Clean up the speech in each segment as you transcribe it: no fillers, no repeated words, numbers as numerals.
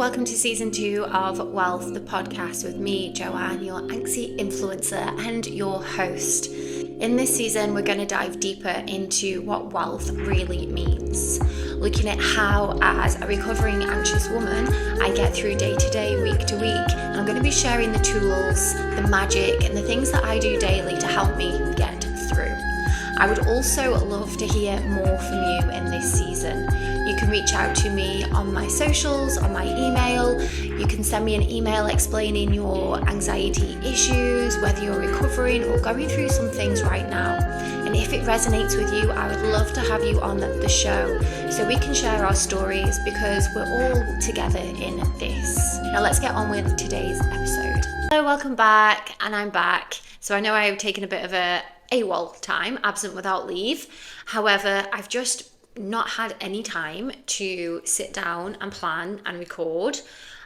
welcome to season 2 of Wealth, the podcast with me, Joanne, your anxiety influencer and your host. In this season, we're going to dive deeper into what wealth really means, looking at how, as a recovering anxious woman, I get through day to day, week to week, and I'm going to be sharing the tools, the magic, and the things that I do daily to help me get through. I would also love to hear more from you in this season. You can reach out to me on my socials, on my email. You can send me an email explaining your anxiety issues, whether you're recovering or going through some things right now. And if it resonates with you, I would love to have you on the show so we can share our stories, because we're all together in this. Now let's get on with today's episode. Hello, welcome back, and I'm back. So I know I've taken a bit of a AWOL time, absent without leave. However, I've just not had any time to sit down and plan and record.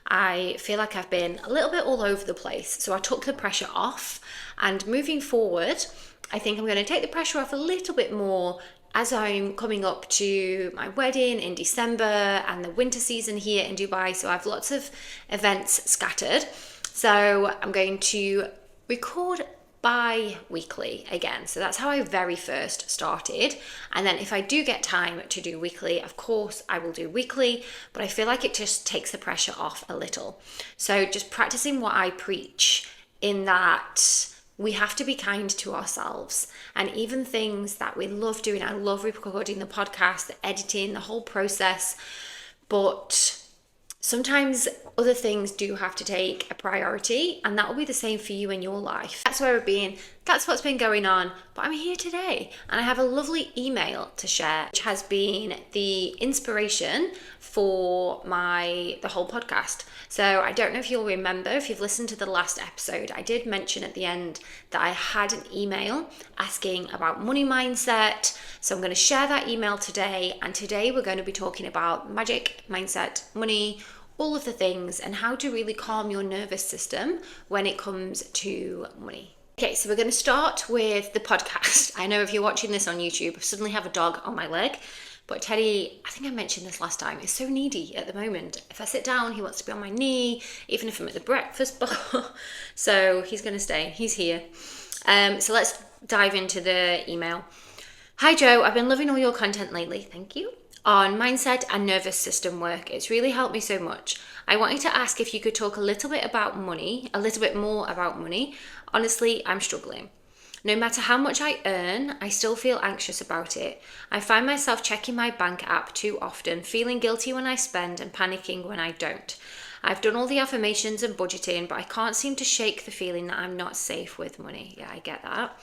I feel like I've been a little bit all over the place. So I took the pressure off, and moving forward, I think I'm going to take the pressure off a little bit more as I'm coming up to my wedding in December and the winter season here in Dubai. So I have lots of events scattered. So I'm going to record bi-weekly again. So that's how I very first started. And then if I do get time to do weekly, of course I will do weekly, but I feel like it just takes the pressure off a little. So just practicing what I preach, in that we have to be kind to ourselves, and even things that we love doing. I love recording the podcast, the editing, the whole process, but sometimes other things do have to take a priority, and that will be the same for you in your life. That's where we've been. That's what's been going on. But I'm here today, and I have a lovely email to share, which has been the inspiration for the whole podcast. So I don't know if you'll remember, if you've listened to the last episode, I did mention at the end that I had an email asking about money mindset. So I'm going to share that email today. And today we're going to be talking about magic, mindset, money, all of the things, and how to really calm your nervous system when it comes to money. Okay, so we're going to start with the podcast. I know if you're watching this on YouTube, I suddenly have a dog on my leg, but Teddy, I think I mentioned this last time, is so needy at the moment. If I sit down, he wants to be on my knee, even if I'm at the breakfast bar. So he's going to stay. He's here. So let's dive into the email. Hi Joe, I've been loving all your content lately. Thank you. On mindset and nervous system work. It's really helped me so much. I wanted to ask if you could talk a little bit more about money. Honestly, I'm struggling. No matter how much I earn, I still feel anxious about it. I find myself checking my bank app too often, feeling guilty when I spend and panicking when I don't. I've done all the affirmations and budgeting, but I can't seem to shake the feeling that I'm not safe with money. Yeah, I get that.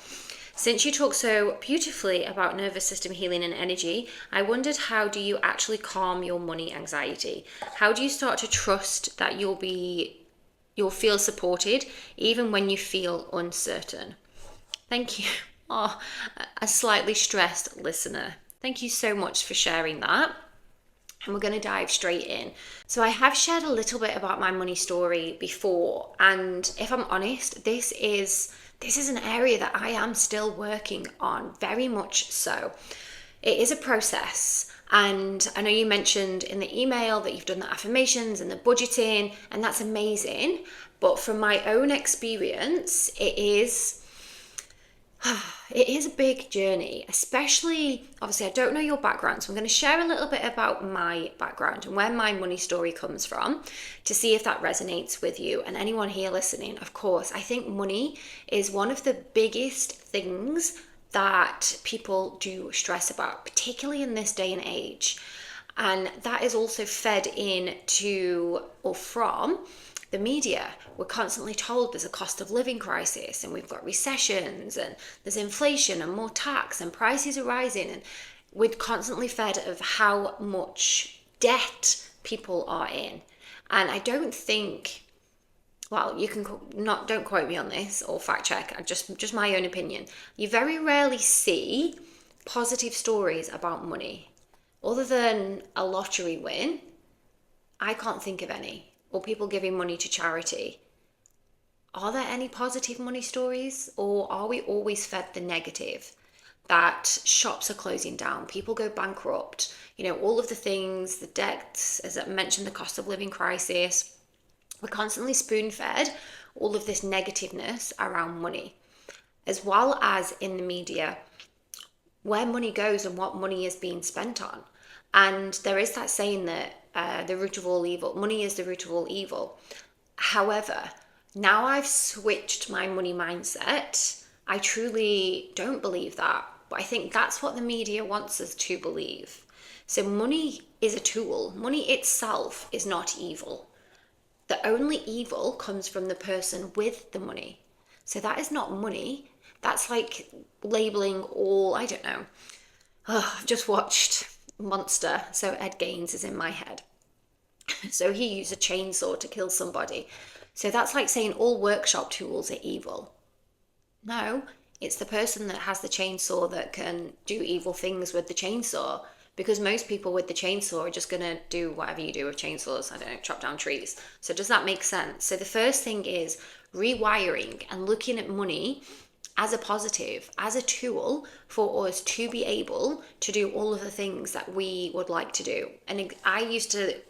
Since you talk so beautifully about nervous system healing and energy, I wondered, how do you actually calm your money anxiety? How do you start to trust that you'll feel supported even when you feel uncertain? Thank you. Oh, a slightly stressed listener. Thank you so much for sharing that. And we're going to dive straight in. So I have shared a little bit about my money story before, and if I'm honest, this is an area that I am still working on, very much so. It is a process, and I know you mentioned in the email that you've done the affirmations and the budgeting, and that's amazing. But from my own experience, it is a big journey, especially, obviously, I don't know your background, so I'm going to share a little bit about my background and where my money story comes from to see if that resonates with you and anyone here listening. Of course, I think money is one of the biggest things that people do stress about, particularly in this day and age. And that is also fed from the media. We're constantly told there's a cost of living crisis, and we've got recessions, and there's inflation and more tax, and prices are rising, and we're constantly fed of how much debt people are in. And I don't think, well, you can don't quote me on this or fact check, just my own opinion. You very rarely see positive stories about money. Other than a lottery win, I can't think of any. Or people giving money to charity. Are there any positive money stories, or are we always fed the negative? that shops are closing down, people go bankrupt, all of the things, the debts, as I mentioned, the cost of living crisis. We're constantly spoon-fed all of this negativeness around money, as well as in the media, where money goes and what money is being spent on. And there is that saying that the root of all evil, money is the root of all evil. However, now I've switched my money mindset. I truly don't believe that, but I think that's what the media wants us to believe. So money is a tool. Money itself is not evil. The only evil comes from the person with the money. So that is not money. That's like labeling all, I don't know. I've just watched Monster, so Ed Gaines is in my head. So he used a chainsaw to kill somebody. So that's like saying all workshop tools are evil. No, it's the person that has the chainsaw that can do evil things with the chainsaw. Because most people with the chainsaw are just going to do whatever you do with chainsaws. I don't know, chop down trees. So does that make sense? So the first thing is rewiring and looking at money as a positive, as a tool for us to be able to do all of the things that we would like to do. And I used to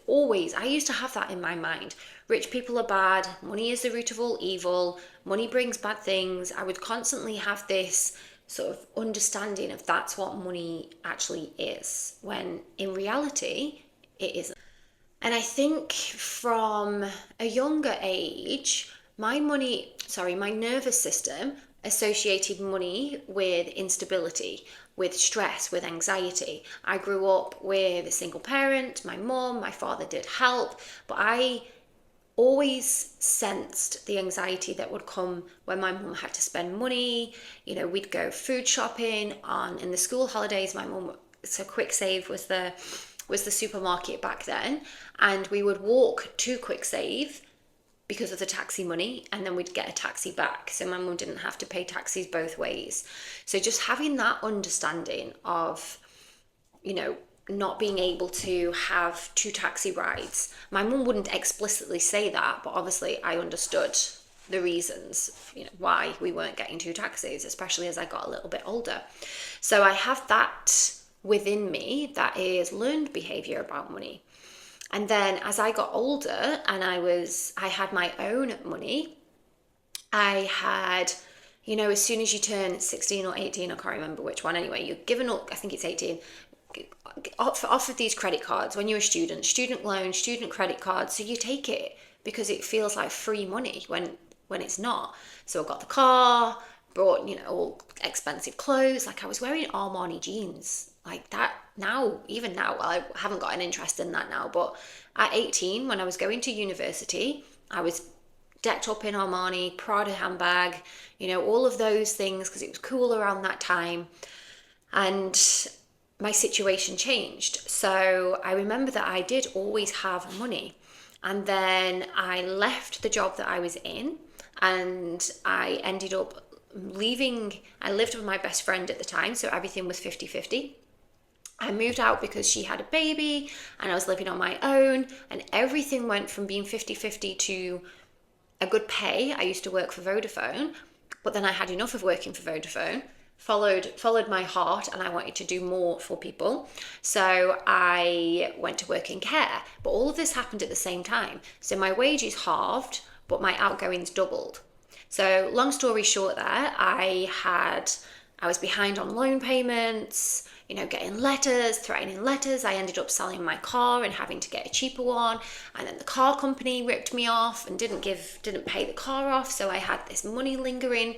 have that in my mind. Rich people are bad. Money is the root of all evil. Money brings bad things. I would constantly have this sort of understanding of that's what money actually is, when in reality it isn't. And I think from a younger age, my nervous system associated money with instability, with stress, with anxiety. I grew up with a single parent, my mum, my father did help, but I always sensed the anxiety that would come when my mum had to spend money. We'd go food shopping in the school holidays. My mum, so Quick Save was the supermarket back then, and we would walk to Quick Save because of the taxi money, and then we'd get a taxi back, so my mum didn't have to pay taxis both ways. So just having that understanding of not being able to have two taxi rides. My mum wouldn't explicitly say that, but obviously I understood the reasons, why we weren't getting two taxis, especially as I got a little bit older. So I have that within me, that is learned behavior about money. And then as I got older and I had my own money, I had, as soon as you turn 16 or 18, I can't remember which one anyway, you're given up, I think it's 18, off of these credit cards when you're a student loan, student credit card. So you take it because it feels like free money when it's not. So I got the car, bought, all expensive clothes. Like I was wearing Armani jeans like that even now, well, I haven't got an interest in that now, but at 18, when I was going to university, I was decked up in Armani, Prada handbag, all of those things because it was cool around that time. And my situation changed. So I remember that I did always have money. And then I left the job that I was in, and I ended up leaving. I lived with my best friend at the time, so everything was 50-50. I moved out because she had a baby and I was living on my own, and everything went from being 50-50 to a good pay. I used to work for Vodafone, but then I had enough of working for Vodafone, followed my heart, and I wanted to do more for people. So I went to work in care, but all of this happened at the same time. So my wages halved, but my outgoings doubled. So long story short there, I was behind on loan payments, getting letters, threatening letters. I ended up selling my car and having to get a cheaper one. And then the car company ripped me off and didn't pay the car off. So I had this money lingering.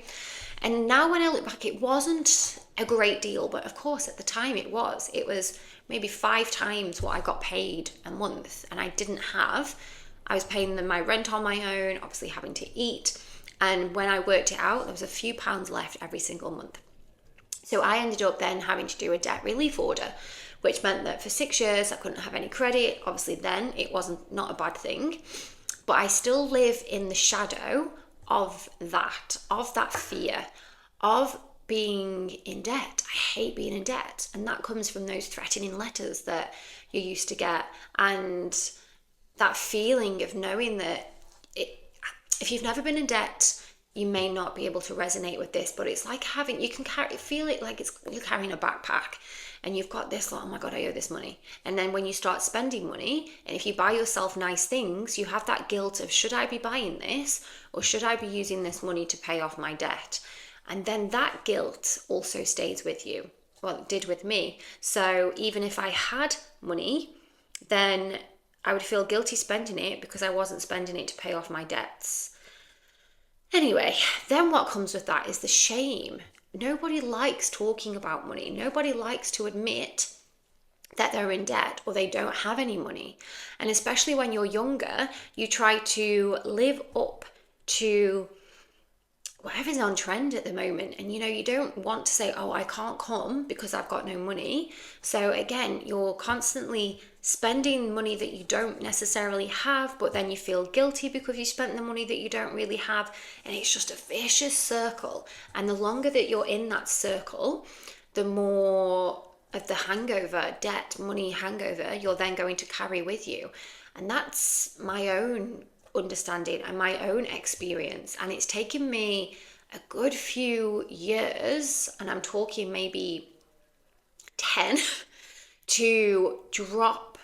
And now when I look back, it wasn't a great deal, but of course at the time it was. It was maybe 5 times what I got paid a month, and I was paying them my rent on my own, obviously having to eat. And when I worked it out, there was a few pounds left every single month. So I ended up then having to do a debt relief order, which meant that for 6 years I couldn't have any credit. Obviously then it wasn't not a bad thing, but I still live in the shadow of that fear of being in debt. I hate being in debt, and that comes from those threatening letters that you used to get, and that feeling of knowing that if you've never been in debt, you may not be able to resonate with this, but it's like feel it like you're carrying a backpack and you've got this, like, oh my God, I owe this money. And then when you start spending money, and if you buy yourself nice things, you have that guilt of, should I be buying this, or should I be using this money to pay off my debt? And then that guilt also stays with you. Well, it did with me. So even if I had money, then I would feel guilty spending it because I wasn't spending it to pay off my debts. Anyway, then what comes with that is the shame. Nobody likes talking about money. Nobody likes to admit that they're in debt or they don't have any money. And especially when you're younger, you try to live up to whatever's on trend at the moment. And you don't want to say, oh, I can't come because I've got no money. So again, you're constantly spending money that you don't necessarily have, but then you feel guilty because you spent the money that you don't really have. And it's just a vicious circle. And the longer that you're in that circle, the more of the hangover, debt, money hangover, you're then going to carry with you. And that's my own understanding and my own experience. And it's taken me a good few years, and I'm talking maybe 10, to drop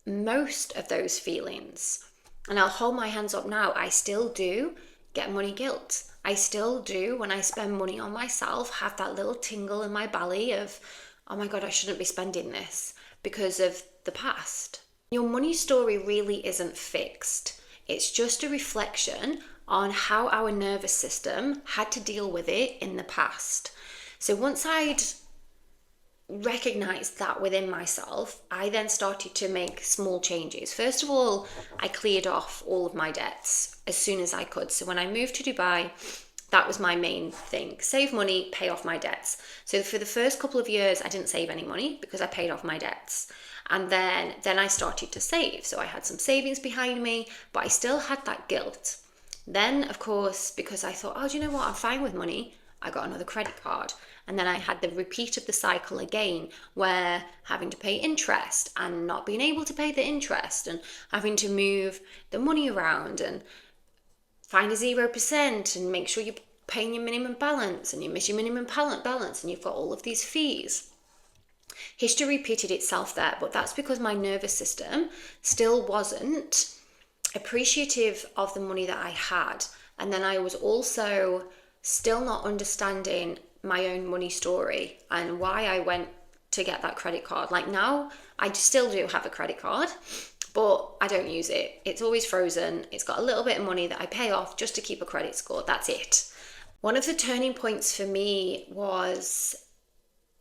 most of those feelings. And I'll hold my hands up now. I still do get money guilt. I still do, when I spend money on myself, have that little tingle in my belly of, oh my God, I shouldn't be spending this because of the past. Your money story really isn't fixed. It's just a reflection on how our nervous system had to deal with it in the past. So once I'd recognized that within myself, I then started to make small changes. First of all, I cleared off all of my debts as soon as I could. So when I moved to Dubai, that was my main thing. Save money, pay off my debts. So for the first couple of years, I didn't save any money because I paid off my debts. And then I started to save. So I had some savings behind me, but I still had that guilt. Then, of course, because I thought, oh, do you know what? I'm fine with money. I got another credit card. And then I had the repeat of the cycle again, where having to pay interest and not being able to pay the interest and having to move the money around and find a 0% and make sure you're paying your minimum balance, and you miss your minimum balance and you've got all of these fees. History repeated itself there, but that's because my nervous system still wasn't appreciative of the money that I had. And then I was also still not understanding my own money story and why I went to get that credit card. Like now, I still do have a credit card, but I don't use it. It's always frozen. It's got a little bit of money that I pay off just to keep a credit score. That's it. One of the turning points for me was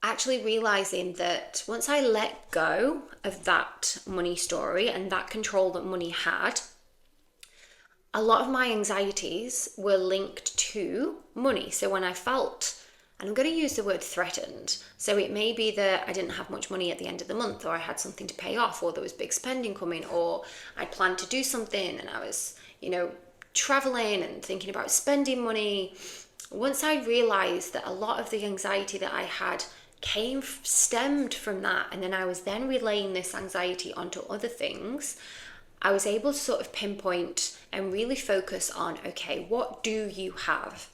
actually realizing that once I let go of that money story and that control that money had, a lot of my anxieties were linked to money. So when I felt, and I'm going to use the word threatened, so it may be that I didn't have much money at the end of the month, or I had something to pay off, or there was big spending coming, or I planned to do something and I was, traveling and thinking about spending money. Once I realized that a lot of the anxiety that I had stemmed from that, and then I was then relaying this anxiety onto other things, I was able to sort of pinpoint and really focus on, okay, what do you have?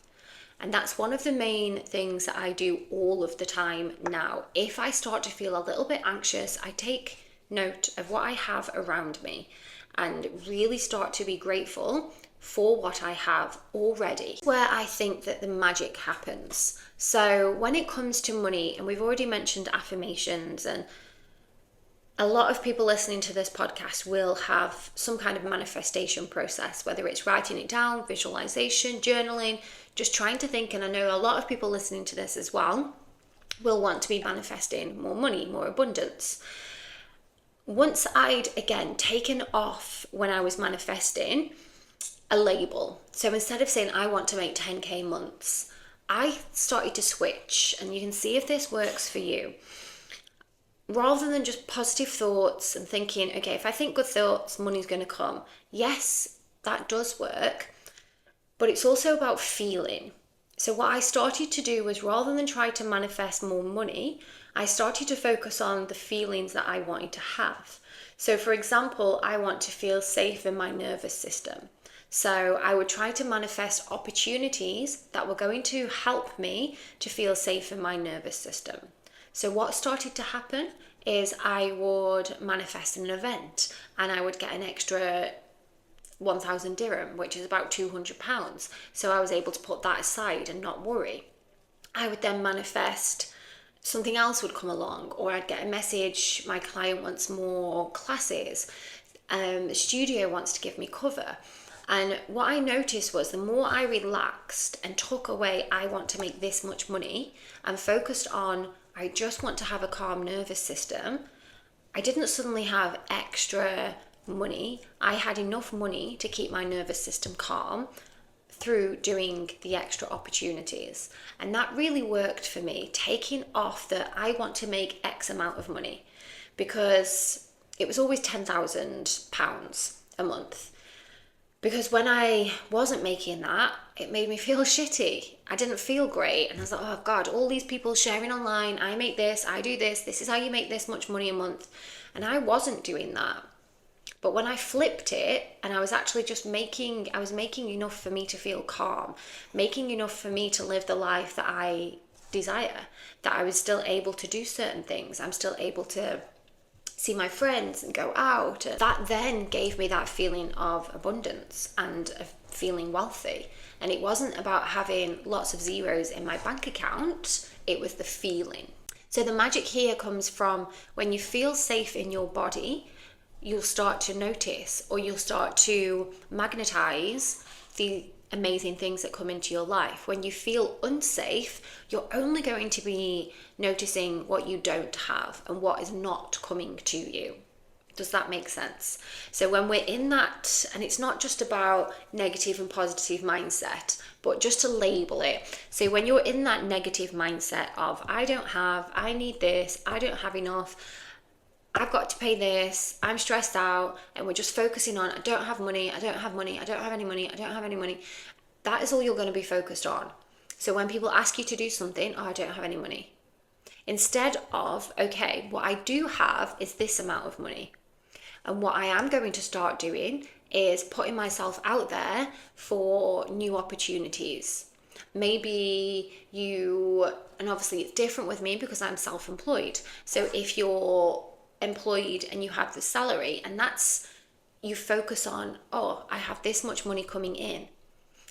And that's one of the main things that I do all of the time now. If I start to feel a little bit anxious, I take note of what I have around me and really start to be grateful for what I have already. Where I think that the magic happens. So when it comes to money, and we've already mentioned affirmations, and a lot of people listening to this podcast will have some kind of manifestation process, whether it's writing it down, visualization, journaling, just trying to think. And I know a lot of people listening to this as well will want to be manifesting more money, more abundance. Once I'd, again, taken off, when I was manifesting, a label. So instead of saying I want to make 10k months, I started to switch, and you can see if this works for you. Rather than just positive thoughts and thinking, okay, if I think good thoughts, money's going to come. Yes, that does work, but it's also about feeling. So what I started to do was, rather than try to manifest more money, I started to focus on the feelings that I wanted to have. So for example, I want to feel safe in my nervous system. So I would try to manifest opportunities that were going to help me to feel safe in my nervous system. So what started to happen is I would manifest an event and I would get an extra 1,000 dirham, which is about £200. So I was able to put that aside and not worry. I would then manifest something else would come along, or I'd get a message, my client wants more classes, the studio wants to give me cover. And what I noticed was the more I relaxed and took away, I want to make this much money, and focused on, I just want to have a calm nervous system, I didn't suddenly have extra money. I had enough money to keep my nervous system calm through doing the extra opportunities. And that really worked for me, taking off the I want to make X amount of money, because it was always £10,000 a month. Because when I wasn't making that, it made me feel shitty. I didn't feel great. And I was like, oh God, all these people sharing online, I make this, I do this is how you make this much money a month. And I wasn't doing that. But when I flipped it and I was actually just making enough for me to feel calm, making enough for me to live the life that I desire, that I was still able to do certain things. I'm still able to see my friends and go out. That then gave me that feeling of abundance and of feeling wealthy. And it wasn't about having lots of zeros in my bank account, it was the feeling. So the magic here comes from when you feel safe in your body, you'll start to notice, or you'll start to magnetize the amazing things that come into your life. When you feel unsafe, you're only going to be noticing what you don't have and what is not coming to you. Does that make sense? So when we're in that, and it's not just about negative and positive mindset, but just to label it. So when you're in that negative mindset of, I don't have, I need this, I don't have enough, I've got to pay this, I'm stressed out, and we're just focusing on, I don't have money, I don't have money, I don't have any money, I don't have any money. That is all you're going to be focused on. So when people ask you to do something, oh, I don't have any money. Instead of, okay, what I do have is this amount of money. And what I am going to start doing is putting myself out there for new opportunities. Maybe and obviously it's different with me because I'm self-employed. So if you're employed and you have the salary, and you focus on, oh, I have this much money coming in.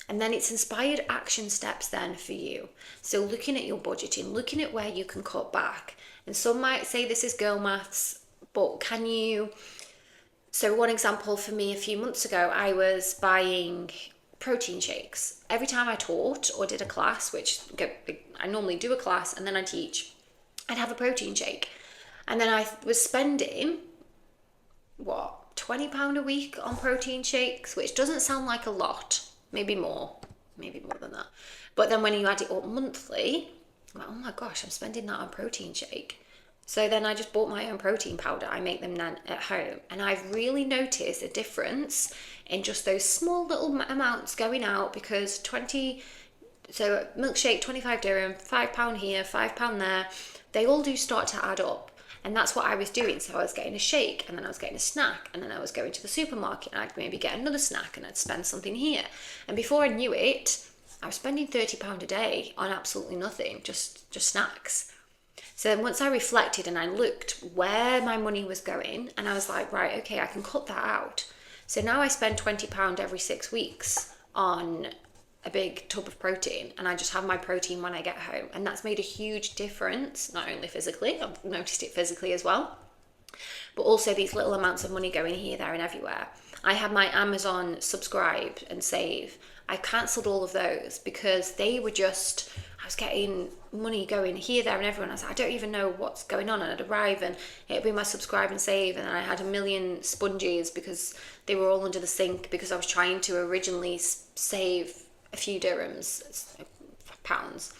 And then it's inspired action steps then for you. So looking at your budgeting, looking at where you can cut back. And some might say this is girl maths, but so one example for me, a few months ago, I was buying protein shakes. Every time I taught or did a class, which I normally do a class and then I teach, I'd have a protein shake. And then I was spending, £20 a week on protein shakes, which doesn't sound like a lot, maybe more than that. But then when you add it up monthly, I'm like, oh my gosh, I'm spending that on protein shake. So then I just bought my own protein powder. I make them then at home. And I've really noticed a difference in just those small little amounts going out, because so milkshake, 25 dirham, £5 here, £5 there, they all do start to add up. And that's what I was doing. So I was getting a shake, and then I was getting a snack, and then I was going to the supermarket and I'd maybe get another snack, and I'd spend something here. And before I knew it, I was spending £30 a day on absolutely nothing, just snacks. So then once I reflected and I looked where my money was going, and I was like, right, okay, I can cut that out. So now I spend £20 every 6 weeks on a big tub of protein, and I just have my protein when I get home. And that's made a huge difference, not only physically, I've noticed it physically as well, but also these little amounts of money going here, there and everywhere. I had my Amazon subscribe and save. I cancelled all of those because I was getting money going here, there and everywhere. I was like, I don't even know what's going on. And I'd arrive and it'd be my subscribe and save. And then I had a million sponges because they were all under the sink, because I was trying to originally save a few dirhams, pounds.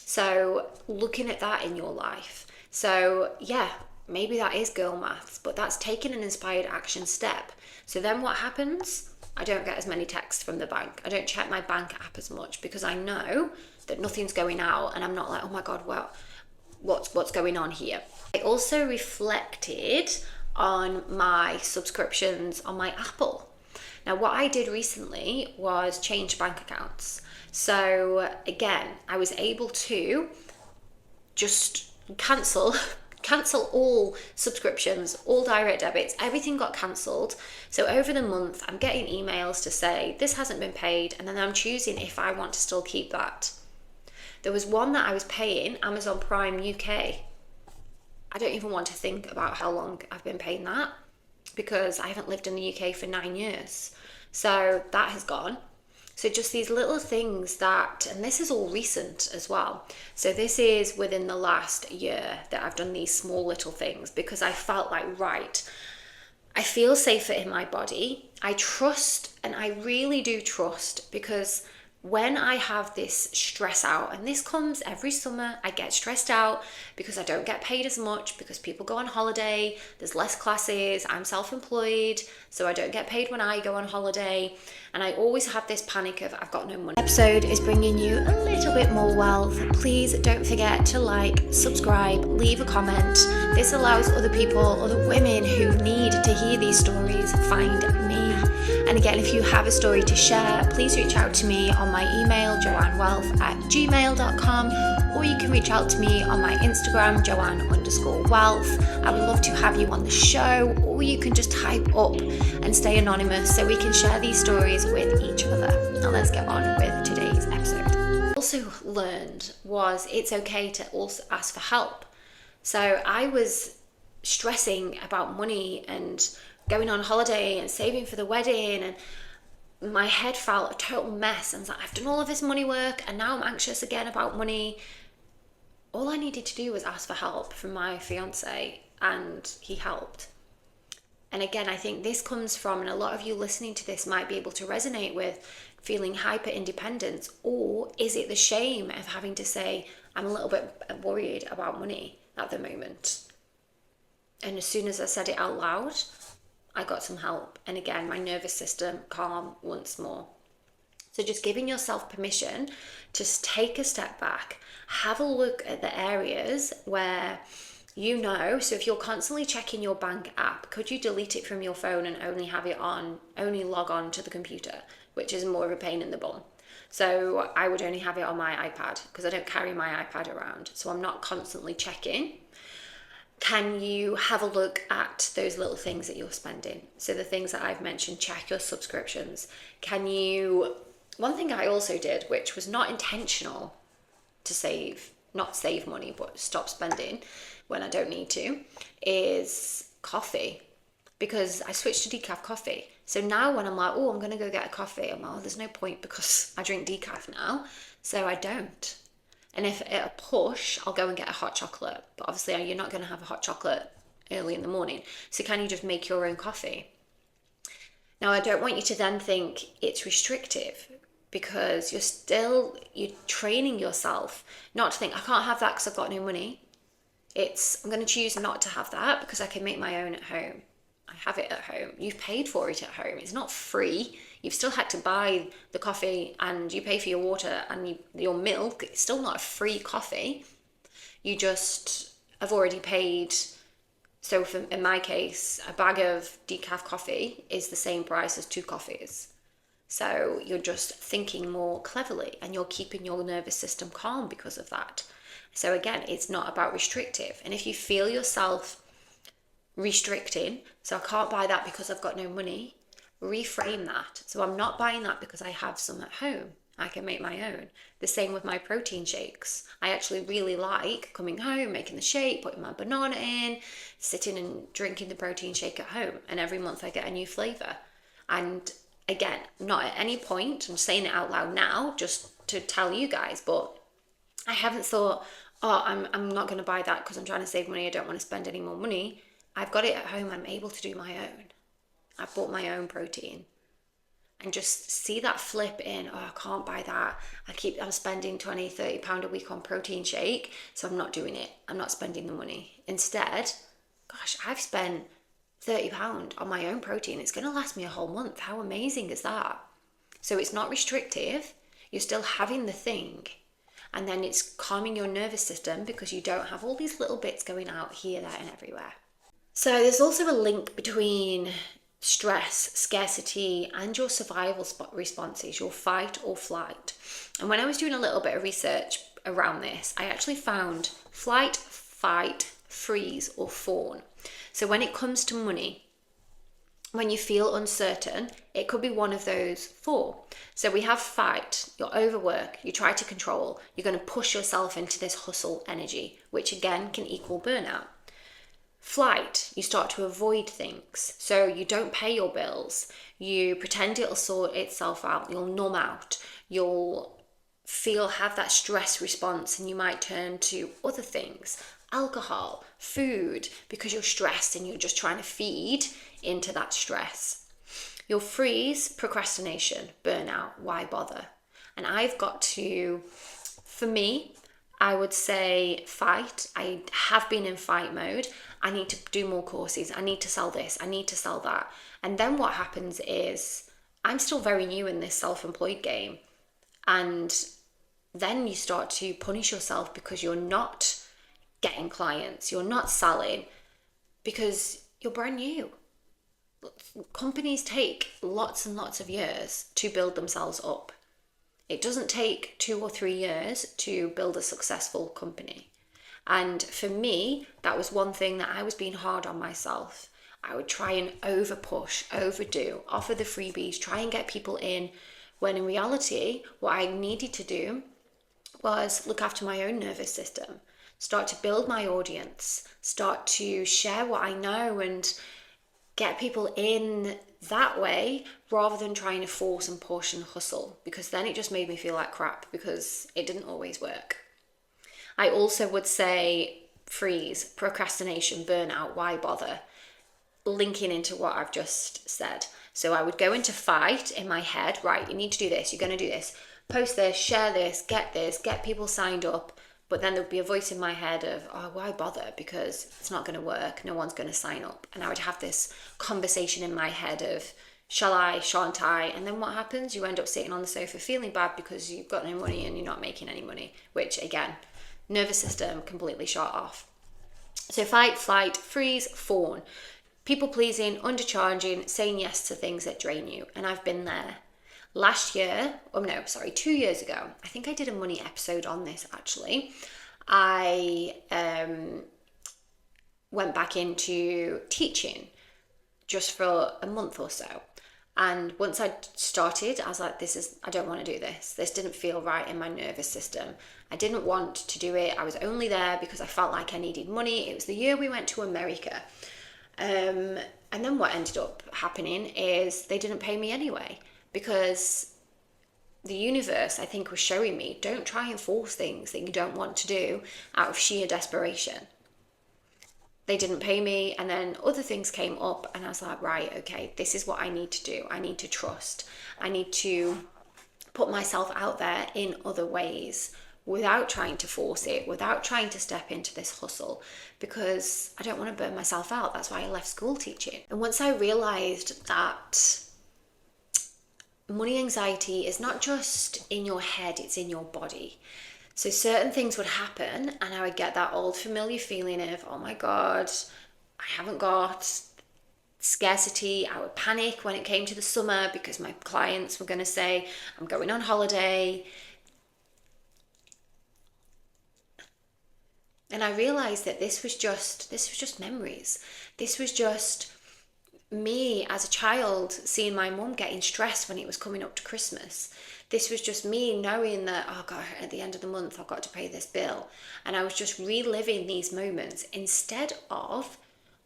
So looking at that in your life. So yeah, maybe that is girl maths, but that's taking an inspired action step. So then what happens? I don't get as many texts from the bank. I don't check my bank app as much because I know that nothing's going out, and I'm not like, oh my God, well, what's going on here? I also reflected on my subscriptions on my Apple. Now, what I did recently was change bank accounts. So again, I was able to just cancel all subscriptions, all direct debits, everything got cancelled. So over the month, I'm getting emails to say this hasn't been paid, and then I'm choosing if I want to still keep that. There was one that I was paying, Amazon Prime UK. I don't even want to think about how long I've been paying that, because I haven't lived in the UK for 9 years. So that has gone. So just these little things that, and this is all recent as well. So this is within the last year that I've done these small little things, because I felt like, right, I feel safer in my body. I trust, and I really do trust, because when I have this stress out, and this comes every summer, I get stressed out because I don't get paid as much, because people go on holiday, there's less classes, I'm self-employed, so I don't get paid when I go on holiday, and I always have this panic of I've got no money. Episode is bringing you a little bit more wealth. Please don't forget to like, subscribe, leave a comment. This allows other people, other women who need to hear these stories, find me. And again, if you have a story to share, please reach out to me on my email, joannewealth@gmail.com, or you can reach out to me on my Instagram, joanne_wealth. I would love to have you on the show, or you can just type up and stay anonymous so we can share these stories with each other. Now let's get on with today's episode. Also learned was it's okay to also ask for help. So I was stressing about money and going on holiday and saving for the wedding, and my head felt a total mess. I was like, I've done all of this money work and now I'm anxious again about money. All I needed to do was ask for help from my fiance, and he helped. And again, I think this comes from, and a lot of you listening to this might be able to resonate with, feeling hyper independent. Or is it the shame of having to say, I'm a little bit worried about money at the moment? And as soon as I said it out loud, I got some help. And again, my nervous system calm once more. So just giving yourself permission to take a step back, have a look at the areas where you know. So if you're constantly checking your bank app, could you delete it from your phone and only have it on, only log on to the computer, which is more of a pain in the bum. So I would only have it on my iPad, because I don't carry my iPad around. So I'm not constantly checking. Can you have a look at those little things that you're spending? So the things that I've mentioned, check your subscriptions. One thing I also did, which was not intentional to not save money, but stop spending when I don't need to, is coffee. Because I switched to decaf coffee. So now when I'm like, oh, I'm going to go get a coffee, I'm like, oh, there's no point because I drink decaf now. So I don't. And if at a push, I'll go and get a hot chocolate. But obviously you're not going to have a hot chocolate early in the morning. So can you just make your own coffee? Now, I don't want you to then think it's restrictive, because you're training yourself not to think, I can't have that because I've got no money. I'm going to choose not to have that because I can make my own at home. I have it at home. You've paid for it at home. It's not free. You've still had to buy the coffee, and you pay for your water and your milk. It's still not a free coffee. You just have already paid. So in my case, a bag of decaf coffee is the same price as 2 coffees. So you're just thinking more cleverly, and you're keeping your nervous system calm because of that. So again, it's not about restrictive. And if you feel yourself restricting, so I can't buy that because I've got no money, reframe that. So I'm not buying that because I have some at home. I can make my own. The same with my protein shakes. I actually really like coming home, making the shake, putting my banana in, sitting and drinking the protein shake at home. And every month I get a new flavor. And again, not at any point, I'm saying it out loud now just to tell you guys, but I haven't thought, oh, I'm not going to buy that because I'm trying to save money. I don't want to spend any more money. I've got it at home. I'm able to do my own. I bought my own protein. And just see that flip in, oh, I can't buy that. I'm spending 20, 30 pound a week on protein shake, so I'm not doing it. I'm not spending the money. Instead, gosh, I've spent 30 pound on my own protein. It's going to last me a whole month. How amazing is that? So it's not restrictive. You're still having the thing. And then it's calming your nervous system because you don't have all these little bits going out here, there, and everywhere. So there's also a link between stress, scarcity, and your survival responses, your fight or flight. And when I was doing a little bit of research around this, I actually found flight, fight, freeze, or fawn. So when it comes to money, when you feel uncertain, it could be one of those four. So we have fight, you're overwork, you try to control, you're going to push yourself into this hustle energy, which again can equal burnout. Flight, you start to avoid things. So you don't pay your bills, you pretend it'll sort itself out, you'll numb out, you'll have that stress response, and you might turn to other things, alcohol, food, because you're stressed and you're just trying to feed into that stress. You'll freeze, procrastination, burnout, why bother? And I've got to, for me, I would say fight. I have been in fight mode. I need to do more courses. I need to sell this. I need to sell that. And then what happens is I'm still very new in this self-employed game. And then you start to punish yourself because you're not getting clients. You're not selling because you're brand new. Companies take lots and lots of years to build themselves up. It doesn't take 2 or 3 years to build a successful company. And for me, that was one thing that I was being hard on myself. I would try and over push, overdo, offer the freebies, try and get people in, when in reality, what I needed to do was look after my own nervous system, start to build my audience, start to share what I know and get people in that way, rather than trying to force and push and hustle, because then it just made me feel like crap because it didn't always work. I also would say freeze, procrastination, burnout, why bother? Linking into what I've just said. So I would go into fight in my head, right, you need to do this, you're going to do this, post this, share this, get people signed up. But then there'd be a voice in my head of, oh, why bother? Because it's not going to work. No one's going to sign up. And I would have this conversation in my head of, shall I, shan't I? And then what happens? You end up sitting on the sofa feeling bad because you've got no money and you're not making any money, which again, nervous system completely shut off. So fight, flight, freeze, fawn. People pleasing, undercharging, saying yes to things that drain you. And I've been there. 2 years ago, I think I did a money episode on this actually. I went back into teaching just for a month or so. And once I started, I was like, I don't want to do this. This didn't feel right in my nervous system. I didn't want to do it. I was only there because I felt like I needed money. It was the year we went to America. And then what ended up happening is they didn't pay me anyway, because the universe, I think, was showing me, don't try and force things that you don't want to do out of sheer desperation. They didn't pay me, and then other things came up, and I was like, right, okay, this is what I need to do. I need to trust. I need to put myself out there in other ways without trying to force it, without trying to step into this hustle, because I don't want to burn myself out. That's why I left school teaching. And once I realized that money anxiety is not just in your head, it's in your body. So certain things would happen and I would get that old familiar feeling of, oh my God, I haven't got scarcity. I would panic when it came to the summer because my clients were going to say, I'm going on holiday. And I realized that this was just memories. This was just me as a child seeing my mum getting stressed when it was coming up to Christmas. This was just me knowing that, oh God, at the end of the month I've got to pay this bill. And I was just reliving these moments instead of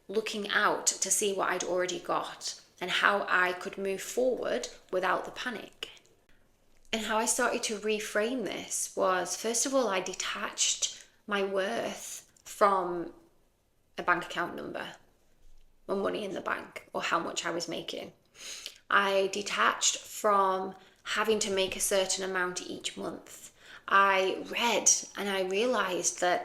looking out to see what I'd already got and how I could move forward without the panic. And how I started to reframe this was, first of all, I detached my worth from a bank account number, or money in the bank, or how much I was making. I detached from having to make a certain amount each month. I read and I realized that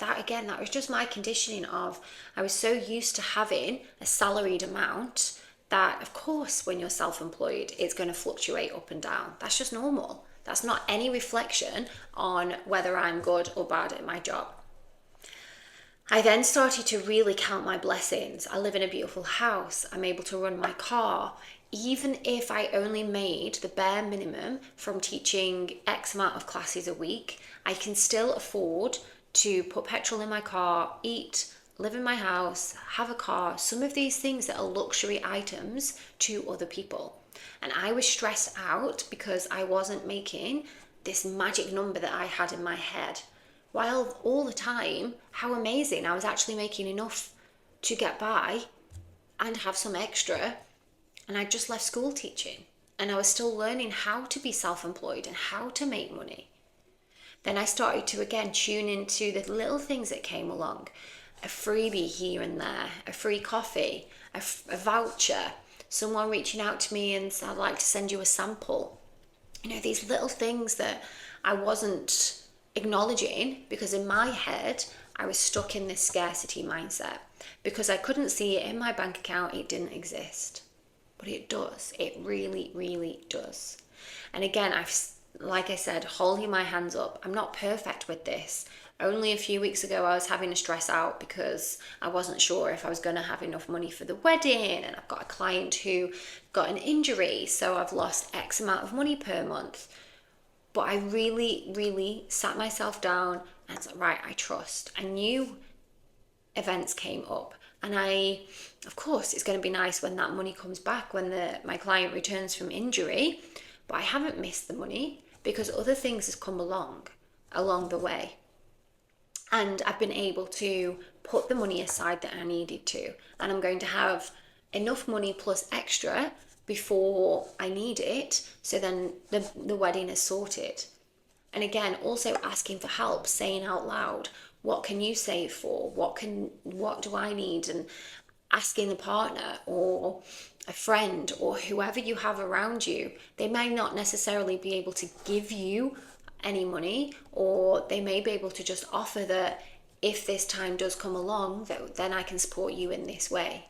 was just my conditioning of, I was so used to having a salaried amount that, of course, when you're self-employed, it's going to fluctuate up and down. That's just normal. That's not any reflection on whether I'm good or bad at my job. I then started to really count my blessings. I live in a beautiful house. I'm able to run my car. Even if I only made the bare minimum from teaching X amount of classes a week, I can still afford to put petrol in my car, eat, live in my house, have a car, some of these things that are luxury items to other people. And I was stressed out because I wasn't making this magic number that I had in my head. While all the time, how amazing, I was actually making enough to get by and have some extra. And I just left school teaching and I was still learning how to be self-employed and how to make money. Then I started to again tune into the little things that came along. A freebie here and there, a free coffee, a voucher, someone reaching out to me and said, I'd like to send you a sample. You know, these little things that I wasn't acknowledging because in my head, I was stuck in this scarcity mindset. Because I couldn't see it in my bank account, it didn't exist. But it does. It really, really does. And again, like I said, holding my hands up. I'm not perfect with this. Only a few weeks ago, I was having a stress out because I wasn't sure if I was going to have enough money for the wedding. And I've got a client who got an injury, so I've lost X amount of money per month. But I really, really sat myself down and said, right, I trust. I knew events came up. And of course, it's going to be nice when that money comes back, when my client returns from injury. But I haven't missed the money because other things have come along the way. And I've been able to put the money aside that I needed to. And I'm going to have enough money plus extra before I need it. So then the wedding is sorted. And again, also asking for help, saying out loud, what can you save for? What do I need? And asking the partner or a friend or whoever you have around you, they may not necessarily be able to give you any money, or they may be able to just offer that if this time does come along, then I can support you in this way.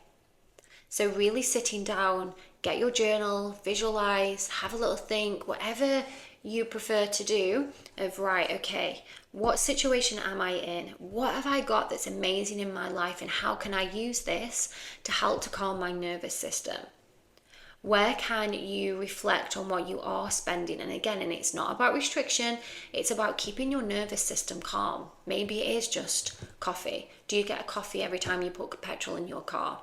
So really sitting down, get your journal, visualize, have a little think, whatever you prefer to do of, right, okay, what situation am I in? What have I got that's amazing in my life, and how can I use this to help to calm my nervous system? Where can you reflect on what you are spending? And again, and it's not about restriction, it's about keeping your nervous system calm. Maybe it is just coffee. Do you get a coffee every time you put petrol in your car?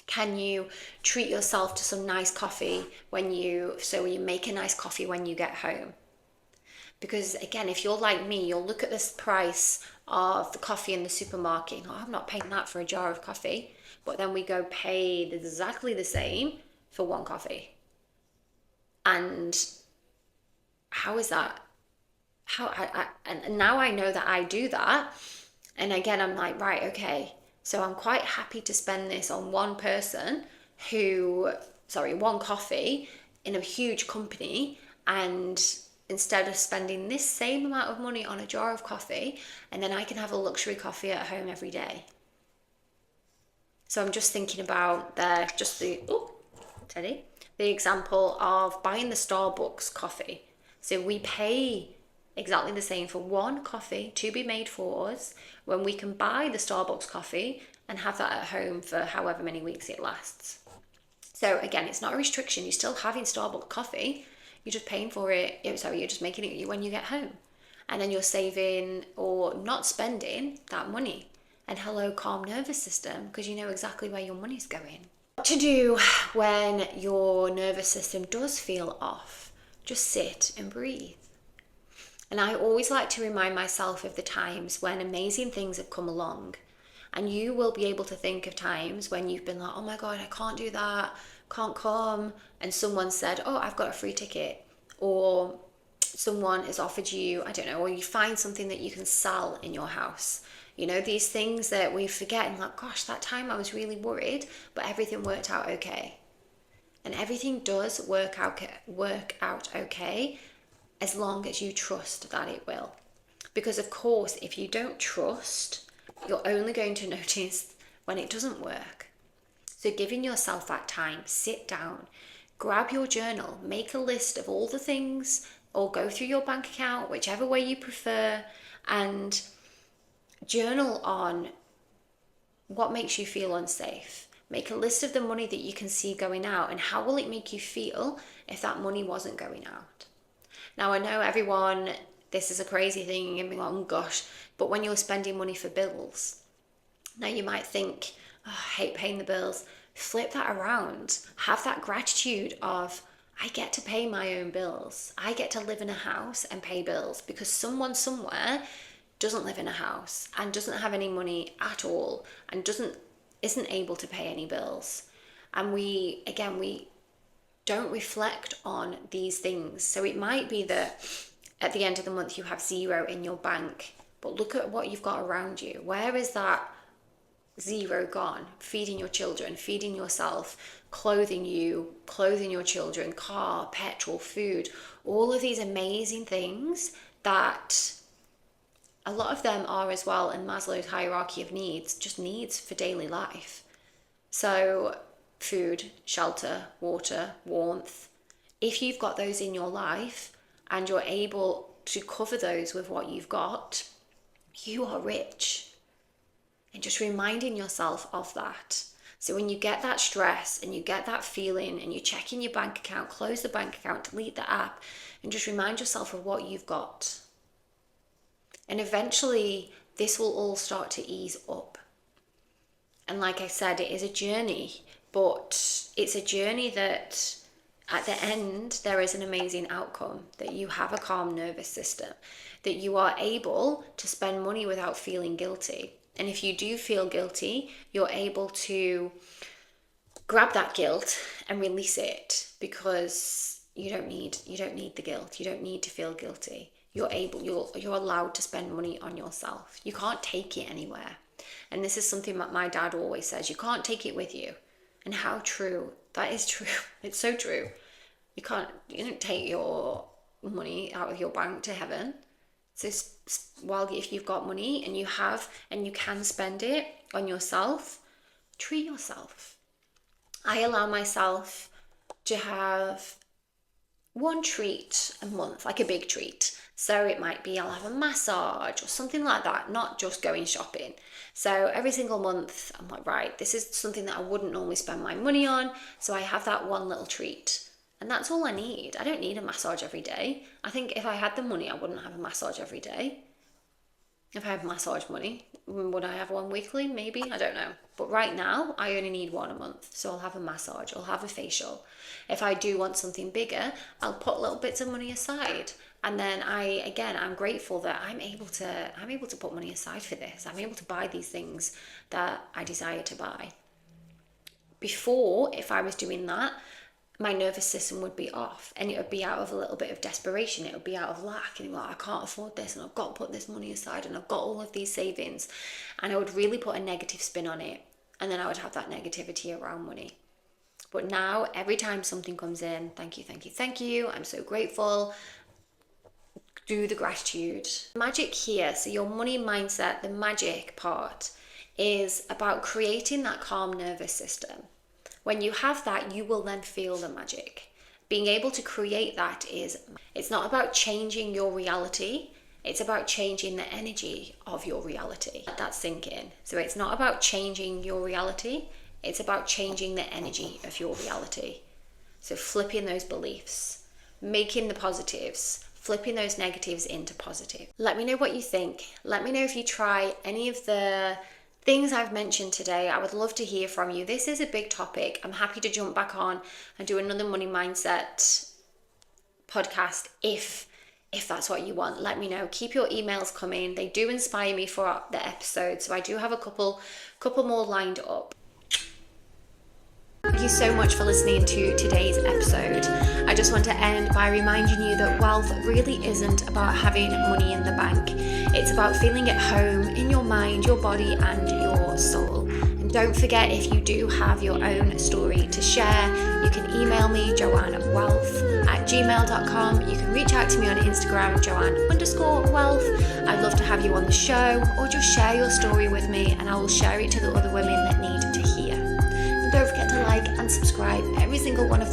Can you treat yourself to some nice coffee you make a nice coffee when you get home? Because again, if you're like me, you'll look at this price of the coffee in the supermarket. Oh, I'm not paying that for a jar of coffee. But then we go pay exactly the same for one coffee. And how is that? And now I know that I do that. And again, I'm like, right, okay. So I'm quite happy to spend this on one coffee in a huge company, and instead of spending this same amount of money on a jar of coffee, and then I can have a luxury coffee at home every day. So I'm just thinking about the example of buying the Starbucks coffee. So we pay exactly the same for one coffee to be made for us, when we can buy the Starbucks coffee and have that at home for however many weeks it lasts. So again, it's not a restriction. You're still having Starbucks coffee. You're just paying for it. You're just making it when you get home. And then you're saving or not spending that money. And hello, calm nervous system, because you know exactly where your money's going. What to do when your nervous system does feel off? Just sit and breathe. And I always like to remind myself of the times when amazing things have come along. And you will be able to think of times when you've been like, oh my God, I can't do that, can't come. And someone said, oh, I've got a free ticket. Or someone has offered you, I don't know, or you find something that you can sell in your house. You know, these things that we forget and like, gosh, that time I was really worried, but everything worked out okay. And everything does work out okay, as long as you trust that it will. Because of course, if you don't trust, you're only going to notice when it doesn't work. So giving yourself that time, sit down, grab your journal, make a list of all the things, or go through your bank account, whichever way you prefer, and journal on what makes you feel unsafe. Make a list of the money that you can see going out, and how will it make you feel if that money wasn't going out. Now, I know everyone, this is a crazy thing, and being like, oh gosh, but when you're spending money for bills, now you might think, oh, I hate paying the bills. Flip that around. Have that gratitude of, I get to pay my own bills. I get to live in a house and pay bills, because someone somewhere doesn't live in a house and doesn't have any money at all and isn't able to pay any bills. And we don't reflect on these things. So it might be that at the end of the month you have zero in your bank, but look at what you've got around you. Where is that zero gone? Feeding your children, feeding yourself, clothing your children, car, petrol, food, all of these amazing things that a lot of them are as well in Maslow's hierarchy of needs, just needs for daily life. So food, shelter, water, warmth. If you've got those in your life and you're able to cover those with what you've got, you are rich. And just reminding yourself of that. So when you get that stress and you get that feeling and you check in your bank account, close the bank account, delete the app, and just remind yourself of what you've got. And eventually this will all start to ease up. And like I said, it is a journey, but it's a journey that at the end there is an amazing outcome, that you have a calm nervous system, that you are able to spend money without feeling guilty. And if you do feel guilty, you're able to grab that guilt and release it, because you don't need the guilt. You don't need to feel guilty. You're allowed to spend money on yourself. You can't take it anywhere. And this is something that my dad always says, you can't take it with you. And how true that is. True. It's so true. You don't take your money out of your bank to heaven. So if you've got money and you can spend it on yourself, treat yourself. I allow myself to have one treat a month, like a big treat. So it might be I'll have a massage or something like that, not just going shopping. So every single month I'm like, right, this is something that I wouldn't normally spend my money on. So I have that one little treat. And that's all I need. I don't need a massage every day. I think if I had the money, I wouldn't have a massage every day. If I have massage money, would I have one weekly? Maybe, I don't know. But right now, I only need one a month. So I'll have a massage, I'll have a facial. If I do want something bigger, I'll put little bits of money aside. And then I'm grateful that I'm able to put money aside for this. I'm able to buy these things that I desire to buy. Before, if I was doing that, my nervous system would be off, and it would be out of a little bit of desperation. It would be out of lack, and like, I can't afford this, and I've got to put this money aside, and I've got all of these savings, and I would really put a negative spin on it, and then I would have that negativity around money. But now, every time something comes in, thank you, I'm so grateful. Do the gratitude. Magic here, so your money mindset, the magic part, is about creating that calm nervous system. When you have that, you will then feel the magic. Being able to create that it's not about changing your reality, it's about changing the energy of your reality. Let that sink in. So it's not about changing your reality, it's about changing the energy of your reality. So flipping those beliefs, making the positives, flipping those negatives into positive. Let me know what you think. Let me know if you try any of the things I've mentioned today. I would love to hear from you. This is a big topic. I'm happy to jump back on and do another money mindset podcast if that's what you want. Let me know. Keep your emails coming. They do inspire me for the episode, so I do have a couple more lined up. Thank you so much for listening to today's episode. I just want to end by reminding you that wealth really isn't about having money in the bank. It's about feeling at home in your mind, your body, and your soul. And don't forget, if you do have your own story to share, you can email me, joannewealth@gmail.com. You can reach out to me on Instagram, joanne_wealth. I'd love to have you on the show, or just share your story with me and I will share it to the other women that need to hear. And don't forget to like and subscribe every single one of